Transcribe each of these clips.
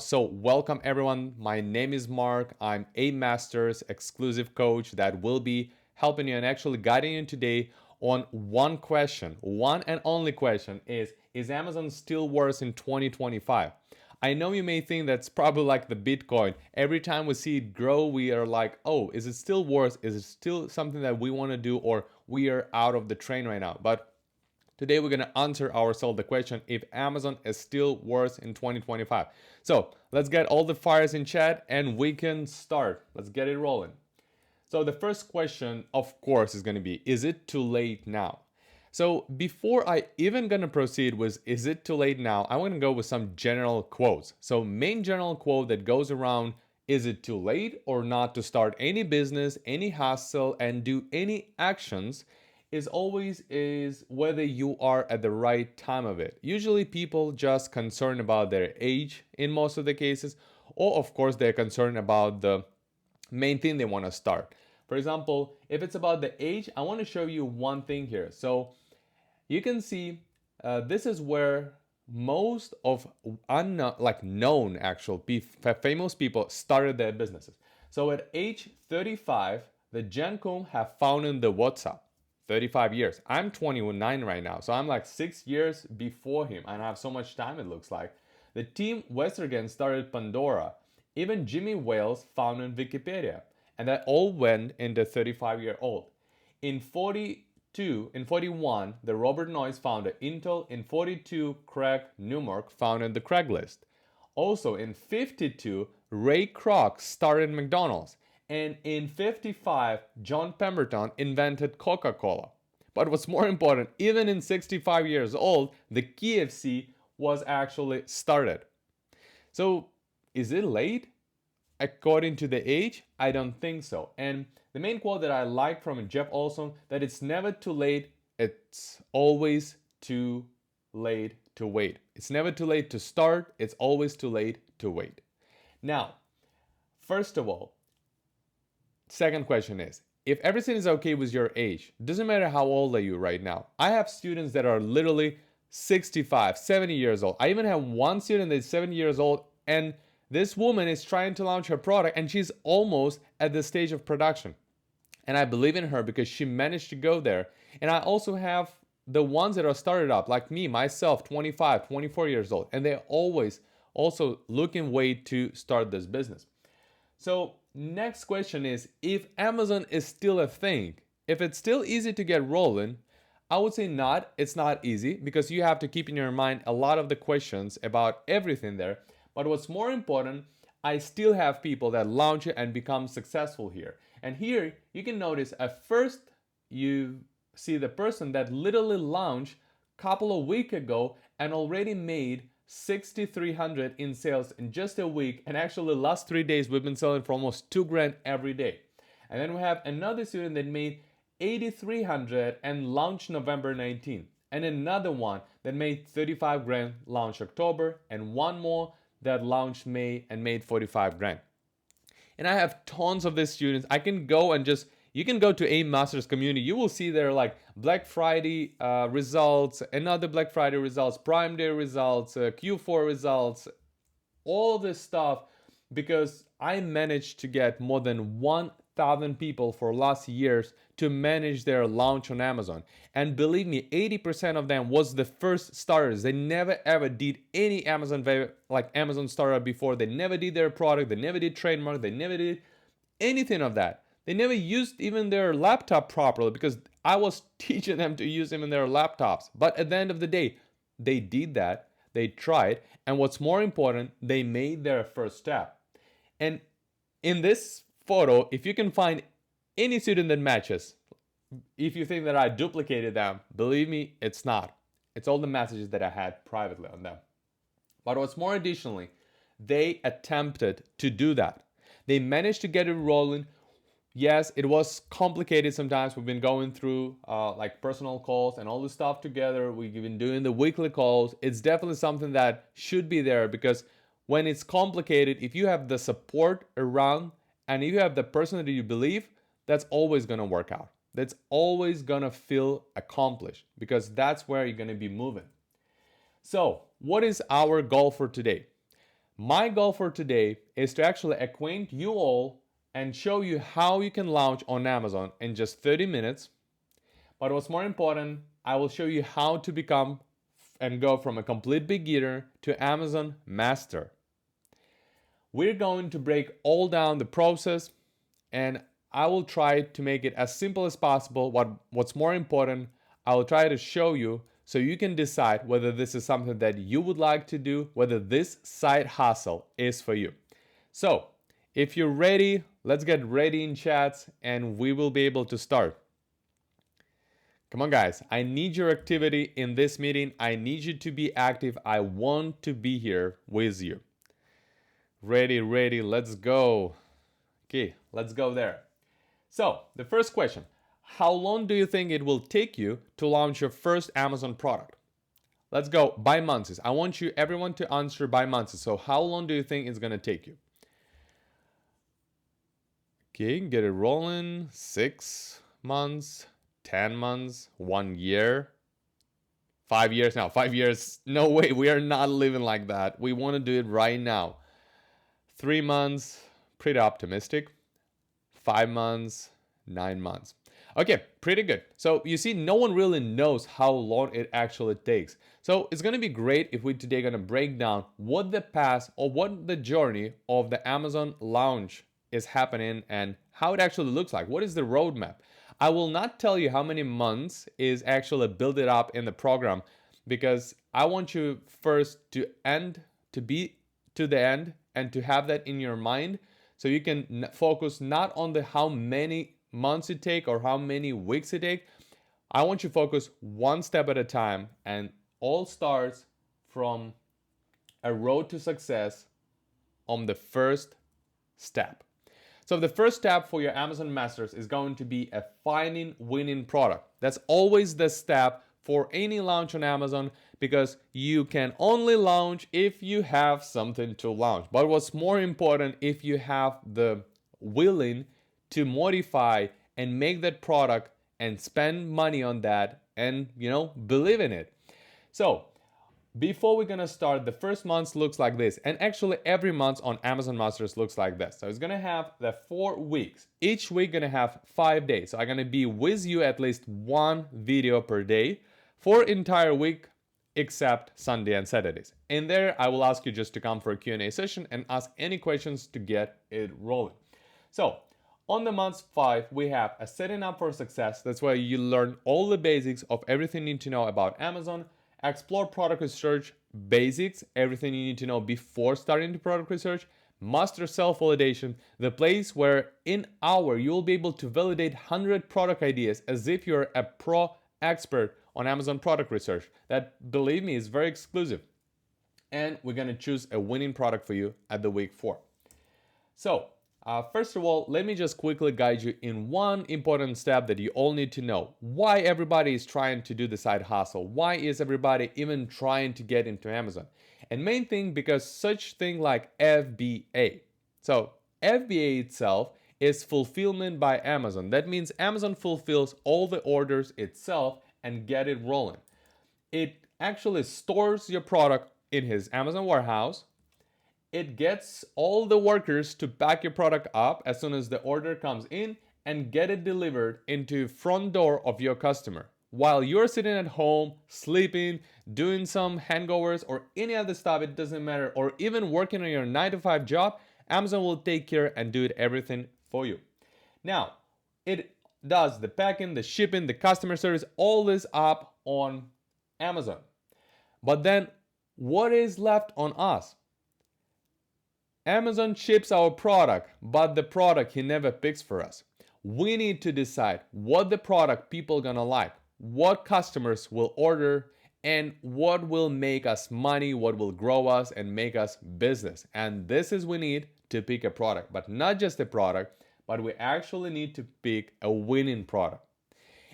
So, welcome everyone. My name is Mark. I'm a master's exclusive coach that will be helping you and actually guiding you today on one question. One and only question is Amazon still worse in 2025? I know you may think that's probably like the Bitcoin. Every time we see it grow, we are like, oh, is it still worse? Is it still something that we want to do, or we are out of the train right now? But today we're going to answer ourselves the question if Amazon is still worse in 2025. So let's get all the fires in chat and we can start. Let's get it rolling. So the first question, of course, is going to be, is it too late now? So before I even going to proceed with is it too late now, I want to go with some general quotes. So main general quote that goes around, is it too late or not to start any business, any hustle, and do any actions is always is whether you are at the right time of it. Usually people just concerned about their age in most of the cases, or of course they're concerned about the main thing they want to start. For example, if it's about the age, I want to show you one thing here. So you can see this is where most of unknown, like known actual famous people started their businesses. So at age 35, the Jen Kum have founded the WhatsApp. 35 years. I'm 29 right now, so I'm like 6 years before him, and I have so much time it looks like. The team Westergen started Pandora. Even Jimmy Wales founded Wikipedia, and that all went into 35-year-old. In 41, the Robert Noyce founded Intel. In 42, Craig Newmark founded the Craigslist. Also in 52, Ray Kroc started McDonald's. And in 55, John Pemberton invented Coca-Cola. But what's more important, even in 65 years old, the KFC was actually started. So is it late? According to the age, I don't think so. And the main quote that I like from Jeff Olson, that it's never too late, it's always too late to wait. It's never too late to start, it's always too late to wait. Now, first of all, second question is, if everything is okay with your age, doesn't matter how old are you right now. I have students that are literally 65, 70 years old. I even have one student that's 70 years old, and this woman is trying to launch her product and she's almost at the stage of production. And I believe in her because she managed to go there. And I also have the ones that are started up, like me, myself, 25, 24 years old, and they're always also looking way to start this business. So next question is, if Amazon is still a thing, if it's still easy to get rolling, I would say not. It's not easy because you have to keep in your mind a lot of the questions about everything there. But what's more important, I still have people that launch it and become successful here. And here you can notice at first you see the person that literally launched a couple of weeks ago and already made 6,300 in sales in just a week, and actually the last 3 days we've been selling for almost 2 grand every day. And then we have another student that made 8,300 and launched November 19, and another one that made 35 grand launched October, and one more that launched May and made 45 grand. And I have tons of these students. I can go and just, you can go to a master's community. You will see there like Black Friday results, another Black Friday results, Prime Day results, Q4 results, all this stuff, because I managed to get more than 1,000 people for last years to manage their launch on Amazon. And believe me, 80% of them was the first starters. They never ever did any Amazon startup before. They never did their product. They never did trademark. They never did anything of that. They never used even their laptop properly because I was teaching them to use even their laptops. But at the end of the day, they did that. They tried. And what's more important, they made their first step. And in this photo, if you can find any student that matches, if you think that I duplicated them, believe me, it's not. It's all the messages that I had privately on them. But what's more additionally, they attempted to do that. They managed to get it rolling. Yes, it was complicated sometimes. We've been going through like personal calls and all this stuff together. We've been doing the weekly calls. It's definitely something that should be there because when it's complicated, if you have the support around and if you have the person that you believe, that's always going to work out. That's always going to feel accomplished because that's where you're going to be moving. So, what is our goal for today? My goal for today is to actually acquaint you all and show you how you can launch on Amazon in just 30 minutes. But what's more important, I will show you how to become and go from a complete beginner to Amazon master. We're going to break all down the process, and I will try to make it as simple as possible. What's more important, I will try to show you so you can decide whether this is something that you would like to do, whether this side hustle is for you. So, if you're ready, let's get ready in chats and we will be able to start. Come on, guys. I need your activity in this meeting. I need you to be active. I want to be here with you. Ready, let's go. Okay, let's go there. So, the first question, how long do you think it will take you to launch your first Amazon product? Let's go by months. I want you, everyone, to answer by months. So, how long do you think it's going to take you? Okay, get it rolling. 6 months, 10 months, 1 year, 5 years now. 5 years, no way, we are not living like that. We want to do it right now. 3 months, pretty optimistic. 5 months, 9 months. Okay, pretty good. So you see, no one really knows how long it actually takes. So it's going to be great if we today going to break down what the path or what the journey of the Amazon launch is happening and how it actually looks like. What is the roadmap? I will not tell you how many months is actually build it up in the program, because I want you first to be to the end and to have that in your mind, so you can focus not on the how many months it take or how many weeks it take. I want you to focus one step at a time, and all starts from a road to success on the first step. So the first step for your Amazon Masters is going to be a finding winning product. That's always the step for any launch on Amazon, because you can only launch if you have something to launch. But what's more important, if you have the willing to modify and make that product and spend money on that and, believe in it. So before we're gonna start, the first month looks like this, and actually every month on Amazon Masters looks like this. So it's gonna have the 4 weeks. Each week gonna have 5 days. So I'm gonna be with you at least 1 video per day for entire week, except Sunday and Saturdays. In there, I will ask you just to come for a Q&A session and ask any questions to get it rolling. So on the month 5, we have a setting up for success. That's where you learn all the basics of everything you need to know about Amazon. Explore product research basics, everything you need to know before starting the product research. Master self-validation, the place where in hour you'll be able to validate 100 product ideas as if you're a pro expert on Amazon product research. That, believe me, is very exclusive. And we're gonna choose a winning product for you at the week 4. So first of all, let me just quickly guide you in one important step that you all need to know. Why everybody is trying to do the side hustle? Why is everybody even trying to get into Amazon? And main thing, because such thing like FBA. So FBA itself is fulfillment by Amazon. That means Amazon fulfills all the orders itself and get it rolling. It actually stores your product in his Amazon warehouse. It gets all the workers to pack your product up as soon as the order comes in and get it delivered into front door of your customer. While you're sitting at home, sleeping, doing some hangovers or any other stuff, it doesn't matter, or even working on your 9-to-5 job, Amazon will take care and do everything for you. Now, it does the packing, the shipping, the customer service, all this up on Amazon. But then what is left on us? Amazon ships our product, but the product he never picks for us. We need to decide what the product people gonna like, what customers will order, and what will make us money, what will grow us and make us business. And this is we need to pick a product, but not just a product, but we actually need to pick a winning product.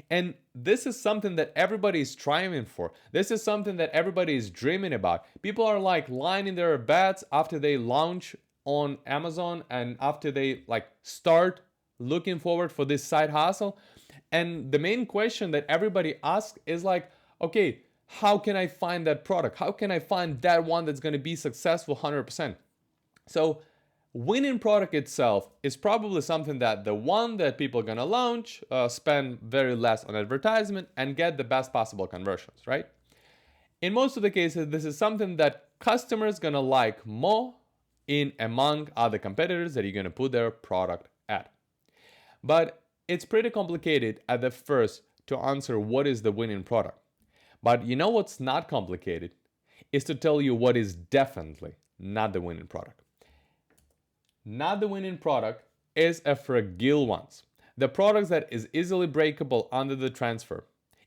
And this is something that everybody is striving for. This is something that everybody is dreaming about. People are like lying in their beds after they launch on Amazon and after they start looking forward for this side hustle. And the main question that everybody asks is okay, how can I find that product? How can I find that one that's going to be successful 100%? So winning product itself is probably something that the one that people are going to launch, spend very less on advertisement and get the best possible conversions, right? In most of the cases, this is something that customers going to like more in among other competitors that you're going to put their product at. But it's pretty complicated at the first to answer what is the winning product. But you know what's not complicated? Is to tell you what is definitely not the winning product. Not the winning product is a fragile one. The product that is easily breakable under the transfer.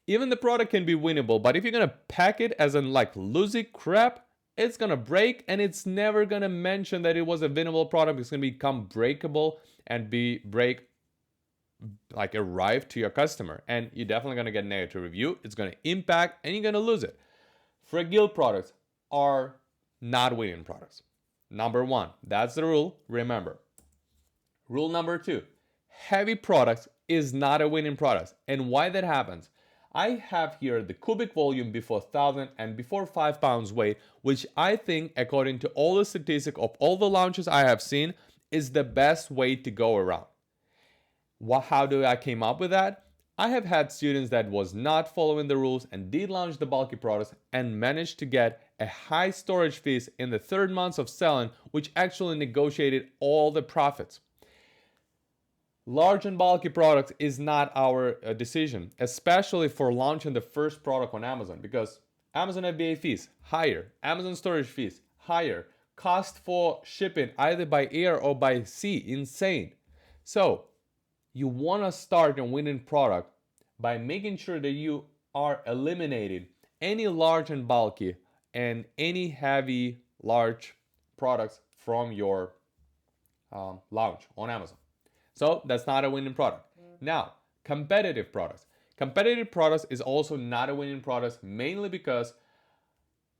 Even the product can be winnable, but if you're gonna pack it as in like loosey crap, it's gonna break and it's never gonna mention that it was a winnable product. It's gonna become breakable and arrive to your customer, and you're definitely gonna get a negative review. It's gonna impact and you're gonna lose it. Fragile products are not winning products. Number one, that's the rule. Remember. Rule number two, heavy products is not a winning product. And why that happens? I have here the cubic volume before 1,000 and before 5 pounds weight, which I think, according to all the statistics of all the launches I have seen, is the best way to go around. How do I came up with that? I have had students that was not following the rules and did launch the bulky products and managed to get a high storage fees in the 3rd month of selling, which actually negotiated all the profits. Large and bulky products is not our decision, especially for launching the first product on Amazon, because Amazon FBA fees higher, Amazon storage fees higher, cost for shipping either by air or by sea insane. So you want to start a winning product by making sure that you are eliminating any large and bulky and any heavy large products from your launch on Amazon. So that's not a winning product. Now, competitive products. Competitive products is also not a winning product, mainly because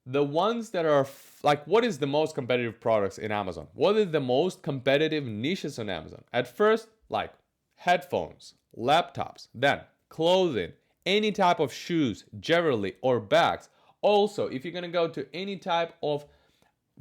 the ones that are like, what is the most competitive products in Amazon? What is the most competitive niches on Amazon? At first, like headphones, laptops, then clothing, any type of shoes, jewelry, or bags. Also, if you're gonna go to any type of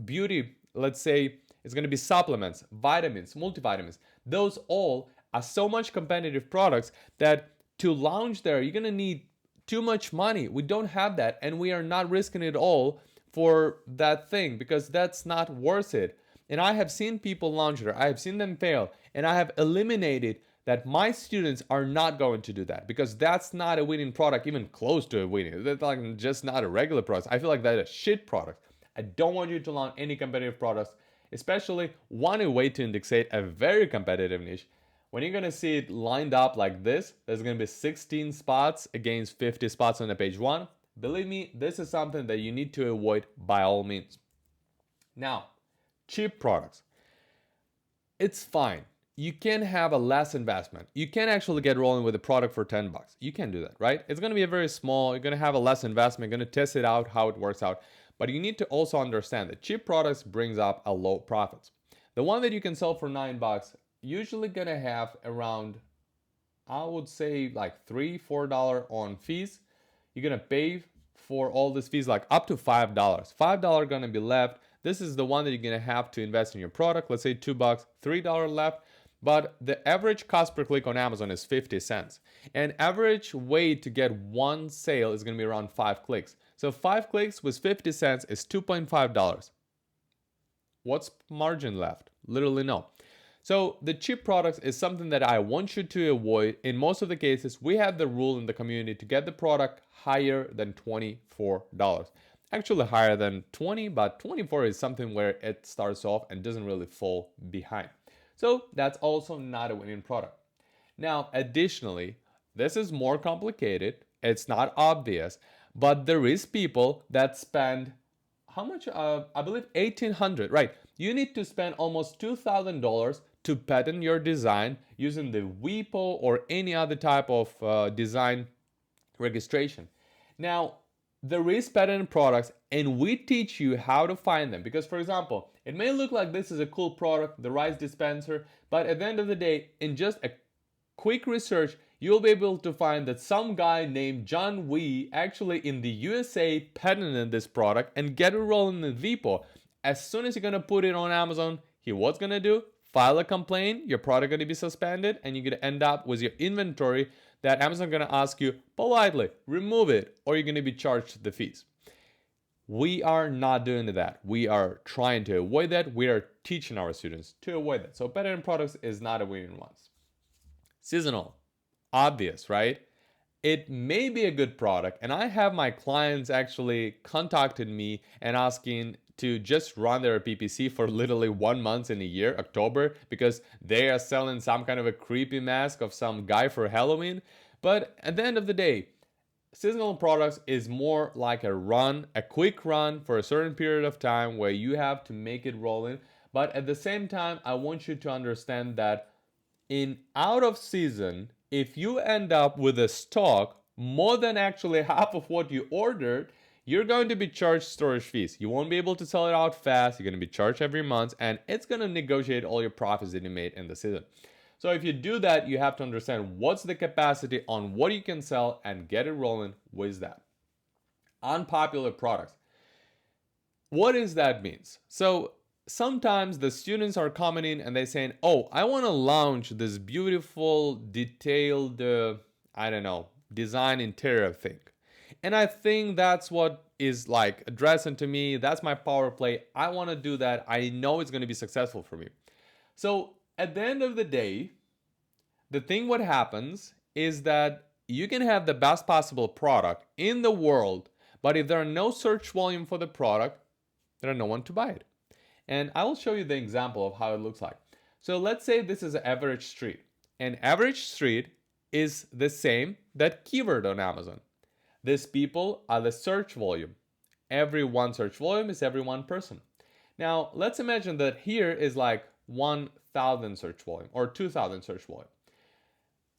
beauty, let's say it's gonna be supplements, vitamins, multivitamins, those all are so much competitive products that to launch there, you're gonna need too much money. We don't have that, and we are not risking it all for that thing because that's not worth it. And I have seen people launch there, I have seen them fail, and I have eliminated that my students are not going to do that because that's not a winning product, even close to a winning. That's like just not a regular product. I feel like that's a shit product. I don't want you to launch any competitive products, especially one way to indexate a very competitive niche. When you're gonna see it lined up like this, there's gonna be 16 spots against 50 spots on the page one. Believe me, this is something that you need to avoid by all means. Now, cheap products. It's fine. You can have a less investment. You can actually get rolling with a product for 10 bucks. You can do that, right? It's gonna be a very small, you're gonna have a less investment, you're gonna test it out, how it works out. But you need to also understand that cheap products brings up a low profits. The one that you can sell for 9 bucks, usually gonna have around, I would say like $3-4 on fees. You're gonna pay for all these fees like up to $5. $5 gonna be left. This is the one that you're gonna have to invest in your product. Let's say 2 bucks, $3 left. But the average cost per click on Amazon is 50 cents. And average way to get one sale is gonna be around 5 clicks. So 5 clicks with 50 cents is $2.5. What's margin left? Literally no. So the cheap products is something that I want you to avoid. In most of the cases, we have the rule in the community to get the product higher than $24. Actually higher than 20, but 24 is something where it starts off and doesn't really fall behind. So that's also not a winning product. Now, additionally, this is more complicated. It's not obvious, but there is people that spend how much? I believe $1,800, right? You need to spend almost $2,000 to patent your design using the WIPO or any other type of design registration. Now, there is patented products and we teach you how to find them because, for example, it may look like this is a cool product, the rice dispenser, but at the end of the day, in just a quick research, you'll be able to find that some guy named John Wee actually in the USA patented this product and get it rolling in WIPO. As soon as you're gonna put it on Amazon, he was going to do? File a complaint, your product going to be suspended, and you're going to end up with your inventory that Amazon going to ask you politely, remove it, or you're going to be charged the fees. We are not doing that. We are trying to avoid that. We are teaching our students to avoid that. So patented products is not a winning one. Seasonal, obvious, right? It may be a good product, and I have my clients actually contacted me and asking to just run their PPC for literally 1 month in a year, October, because they are selling some kind of a creepy mask of some guy for Halloween. But at the end of the day, seasonal products is more like a run, a quick run for a certain period of time where you have to make it rolling. But at the same time, I want you to understand that in out of season, if you end up with a stock more than actually half of what you ordered, you're going to be charged storage fees. You won't be able to sell it out fast. You're going to be charged every month, and it's going to negotiate all your profits that you made in the season. So if you do that, you have to understand what's the capacity on what you can sell and get it rolling with that. Unpopular products. What does that mean? So sometimes the students are commenting and they're saying, oh, I want to launch this beautiful, detailed, design interior thing. And I think that's what is like addressing to me. That's my power play. I want to do that. I know it's going to be successful for me. So at the end of the day, the thing what happens is that you can have the best possible product in the world, but if there are no search volume for the product, there are no one to buy it. And I will show you the example of how it looks like. So let's say this is an average street. And average street is the same that keyword on Amazon. These people are the search volume. Every one search volume is every one person. Now, let's imagine that here is like 1,000 search volume or 2,000 search volume.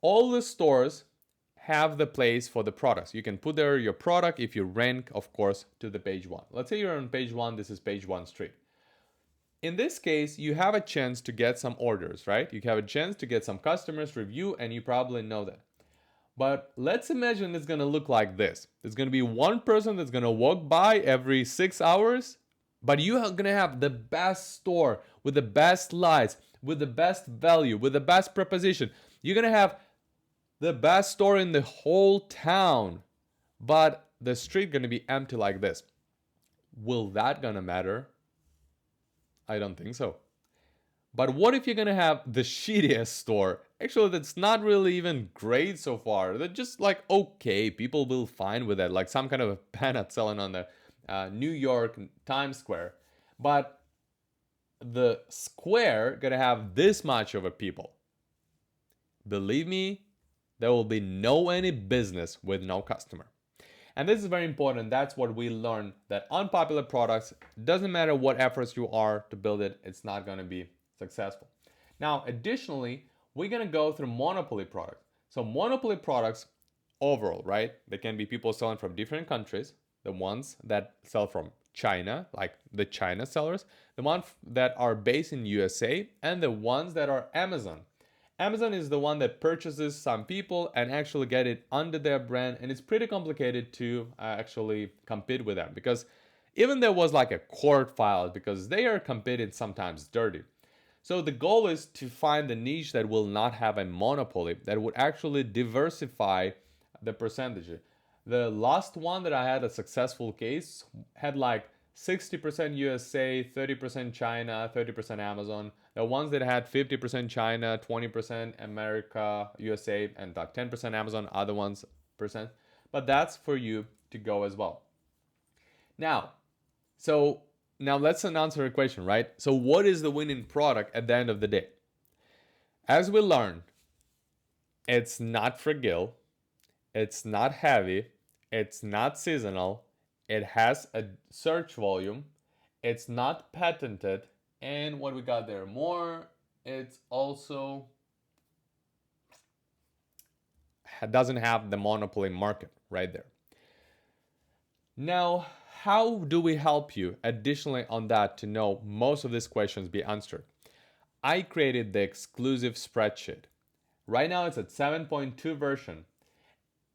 All the stores have the place for the products. You can put there your product if you rank, of course, to the page one. Let's say you're on page one, this is page one street. In this case, you have a chance to get some orders, right? You have a chance to get some customers review, and you probably know that. But let's imagine it's going to look like this. There's going to be one person that's going to walk by every 6 hours, but you are going to have the best store with the best lights, with the best value, with the best proposition. You're going to have the best store in the whole town, but the street going to be empty like this. Will that going to matter? I don't think so. But what if you're going to have the shittiest store? Actually, that's not really even great so far. They're just like, okay, people will fine with it. Like some kind of a peanut selling on the New York Times Square. But the square going to have this much of a people. Believe me, there will be no any business with no customer. And this is very important. That's what we learn, that unpopular products, doesn't matter what efforts you are to build it, it's not going to be successful. Now, additionally, we're going to go through monopoly products. So monopoly products overall, right? They can be people selling from different countries, the ones that sell from China, like the China sellers, the ones that are based in USA, and the ones that are Amazon. Amazon is the one that purchases some people and actually get it under their brand, and it's pretty complicated to actually compete with them, because even there was like a court filed because they are competing sometimes dirty. So the goal is to find the niche that will not have a monopoly, that would actually diversify the percentage. The last one that I had a successful case had like 60% USA, 30% China, 30% Amazon. The ones that had 50% China, 20% America, USA, and like 10% Amazon, other ones percent. But that's for you to go as well. Now let's answer a question, right? So what is the winning product at the end of the day? As we learned, it's not fragile, it's not heavy, it's not seasonal, it has a search volume, it's not patented, and what we got there more, it's also doesn't have the monopoly market right there. Now, how do we help you additionally on that to know most of these questions be answered? I created the exclusive spreadsheet. Right now it's at 7.2 version,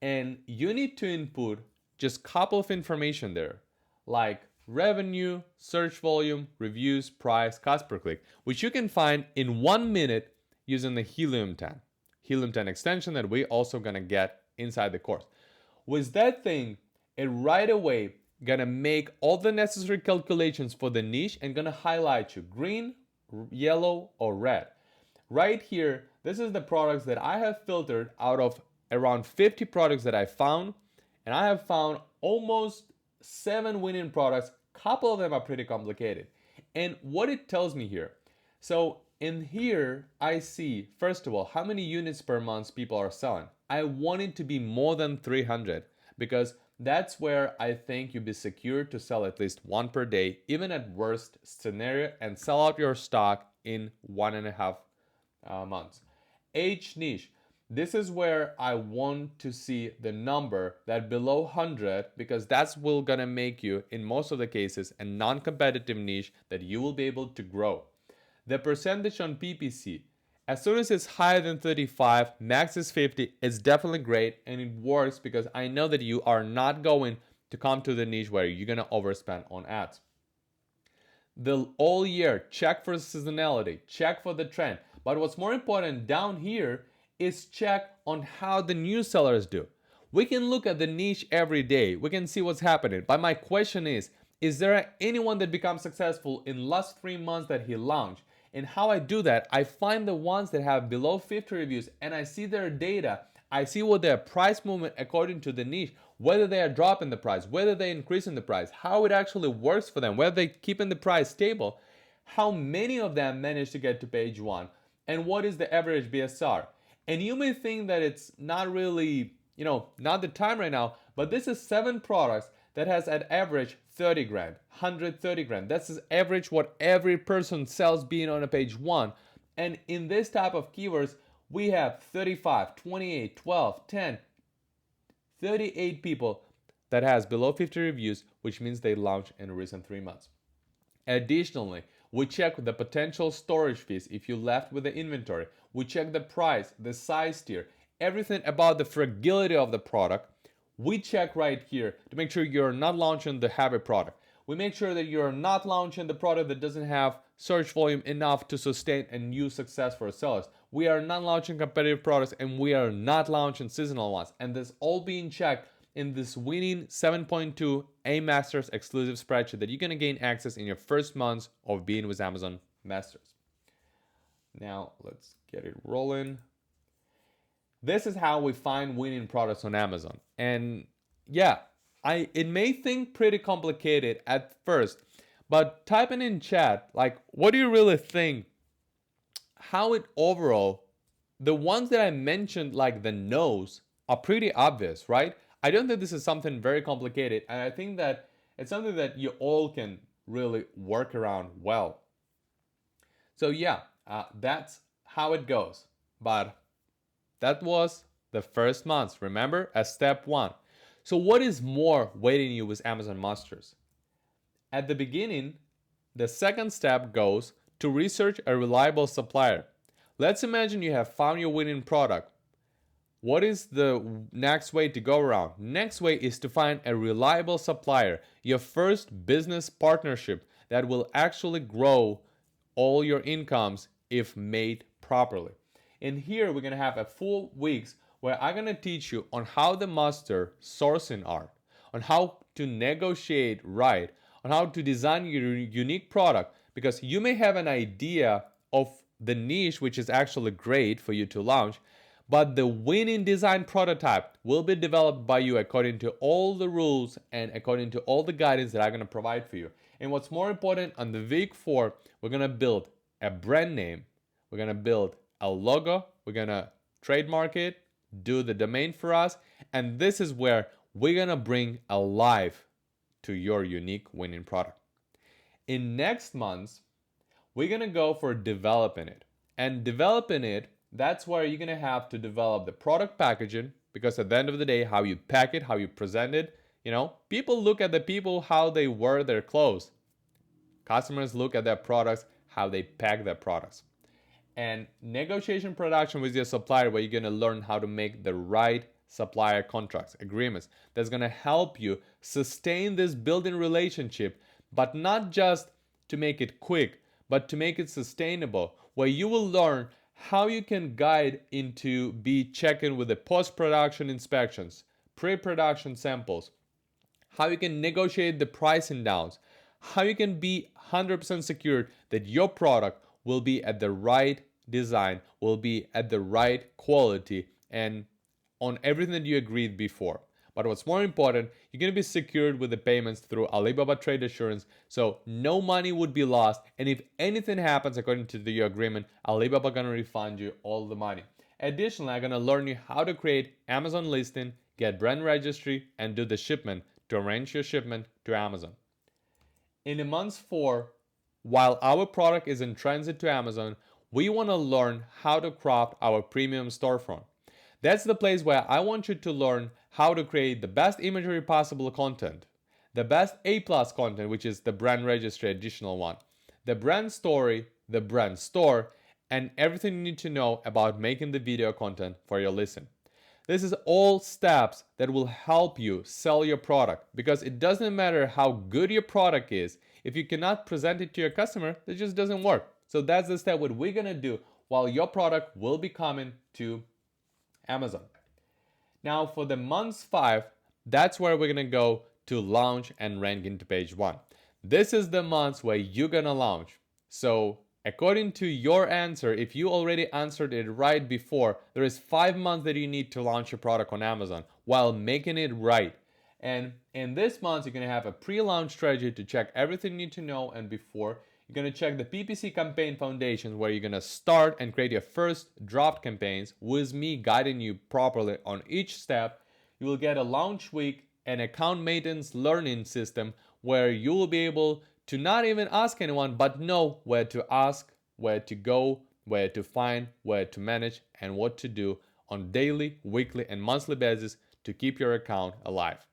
and you need to input just a couple of information there, like revenue, search volume, reviews, price, cost per click, which you can find in 1 minute using the Helium 10. Helium 10 extension that we also gonna get inside the course. With that thing, it right away gonna make all the necessary calculations for the niche and gonna highlight you green, yellow, or red. Right here, this is the products that I have filtered out of around 50 products that I found, and I have found almost 7 winning products. Couple of them are pretty complicated. And what it tells me here, so in here I see, first of all, how many units per month people are selling. I want it to be more than 300 because that's where I think you'll be secure to sell at least one per day, even at worst scenario, and sell out your stock in 1.5 months. Age niche. This is where I want to see the number that below 100 because that's will gonna make you, in most of the cases, a non-competitive niche that you will be able to grow. The percentage on PPC, as soon as it's higher than 35, max is 50, it's definitely great and it works because I know that you are not going to come to the niche where you're gonna overspend on ads. The all year, check for seasonality, check for the trend. But what's more important down here is check on how the new sellers do. We can look at the niche every day. We can see what's happening. But my question is there anyone that becomes successful in last 3 months that he launched? And how I do that, I find the ones that have below 50 reviews and I see their data. I see what their price movement according to the niche, whether they are dropping the price, whether they increasing the price, how it actually works for them, whether they keeping the price stable, how many of them manage to get to page 1, and what is the average BSR. And you may think that it's not really, not the time right now, but this is 7 products that has at average 30 grand, 130 grand. That's the average what every person sells being on a page 1. And in this type of keywords, we have 35, 28, 12, 10, 38 people that has below 50 reviews, which means they launched in recent 3 months. Additionally, we check the potential storage fees if you left with the inventory. We check the price, the size tier, everything about the fragility of the product. We check right here to make sure you're not launching the heavy product. We make sure that you're not launching the product that doesn't have search volume enough to sustain a new success for sellers. We are not launching competitive products and we are not launching seasonal ones. And this all being checked in this winning 7.2 A Masters exclusive spreadsheet that you're going to gain access in your first months of being with Amazon Masters. Now let's get it rolling. This is how we find winning products on Amazon. And yeah, it may think pretty complicated at first, but typing in chat, like, what do you really think? How it overall, the ones that I mentioned, like the no's, are pretty obvious, right? I don't think this is something very complicated, and I think that it's something that you all can really work around well. So yeah, that's how it goes. But that was the first month, remember, as step 1. So what is more waiting you with Amazon Masters? At the beginning, the second step goes to research a reliable supplier. Let's imagine you have found your winning product. What is the next way to go around? Next way is to find a reliable supplier, your first business partnership that will actually grow all your incomes if made properly. And here we're going to have a full weeks where I'm going to teach you on how to master sourcing art, on how to negotiate right, on how to design your unique product, because you may have an idea of the niche which is actually great for you to launch, but the winning design prototype will be developed by you according to all the rules and according to all the guidance that I'm going to provide for you. And what's more important, on the week 4, we're going to build a brand name, we're going to build a logo, we're going to trademark it, do the domain for us, and this is where we're going to bring a life to your unique winning product. In next months, we're going to go for developing it. And developing it, that's where you're going to have to develop the product packaging, because at the end of the day, how you pack it, how you present it, people look at the people, how they wear their clothes. Customers look at their products, how they pack their products. And negotiation production with your supplier, where you're going to learn how to make the right supplier contracts, agreements. That's going to help you sustain this building relationship but not just to make it quick, but to make it sustainable, where you will learn how you can guide into be checking with the post-production inspections, pre-production samples, how you can negotiate the pricing downs, how you can be 100% secured that your product will be at the right design, will be at the right quality, and on everything that you agreed before. But what's more important, you're going to be secured with the payments through Alibaba Trade Assurance, so no money would be lost, and if anything happens according to your agreement, Alibaba going to refund you all the money. Additionally, I'm going to learn you how to create Amazon listing, get brand registry, and do the shipment to arrange your shipment to Amazon. In the month 4, while our product is in transit to Amazon, we want to learn how to craft our premium storefront. That's the place where I want you to learn how to create the best imagery possible content, the best A+ content, which is the brand registry additional one, the brand story, the brand store, and everything you need to know about making the video content for your listing. This is all steps that will help you sell your product, because it doesn't matter how good your product is. If you cannot present it to your customer, it just doesn't work. So that's the step what we're gonna do while your product will be coming to Amazon. Now for the month 5, that's where we're gonna go to launch and rank into page 1. This is the month where you're gonna launch. So according to your answer, if you already answered it right before, there is 5 months that you need to launch your product on Amazon while making it right. And in this month, you're gonna have a pre-launch strategy to check everything you need to know, and before, you're gonna check the PPC campaign foundations, where you're gonna start and create your first draft campaigns with me guiding you properly on each step. You will get a launch week and account maintenance learning system where you will be able to not even ask anyone, but know where to ask, where to go, where to find, where to manage, and what to do on daily, weekly, and monthly basis to keep your account alive.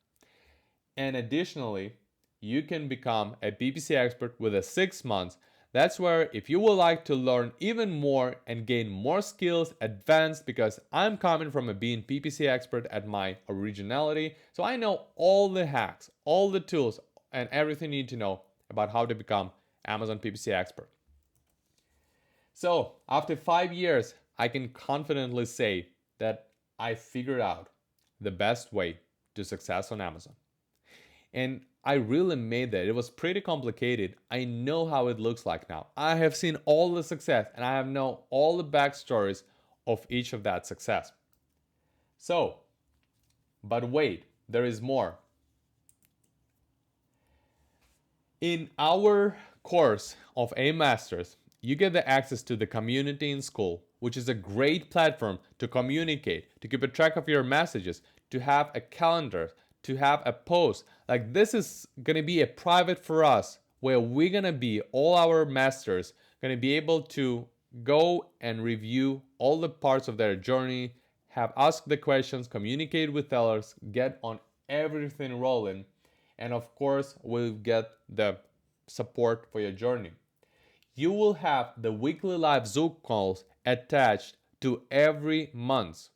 And additionally, you can become a PPC expert with 6 months. That's where, if you would like to learn even more and gain more skills, advanced, because I'm coming from being PPC expert at my originality, so I know all the hacks, all the tools, and everything you need to know about how to become Amazon PPC expert. So after 5 years, I can confidently say that I figured out the best way to success on Amazon. And I really made that. It was pretty complicated. I know how it looks like now. I have seen all the success, and I have known all the backstories of each of that success. So, but wait, there is more. In our course of A Masters, you get the access to the community in school, which is a great platform to communicate, to keep a track of your messages, to have a calendar, to have a post. Like, this is gonna be a private for us, where we're gonna be, all our masters gonna be able to go and review all the parts of their journey, have asked the questions, communicate with sellers, get on everything rolling, and of course we'll get the support for your journey. You will have the weekly live Zoom calls attached to every month.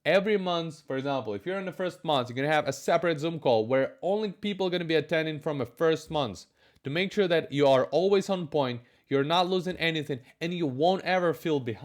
Every month, for example, if you're in the first month, you're going to have a separate Zoom call where only people are going to be attending from the first month, to make sure that you are always on point, you're not losing anything, and you won't ever feel behind.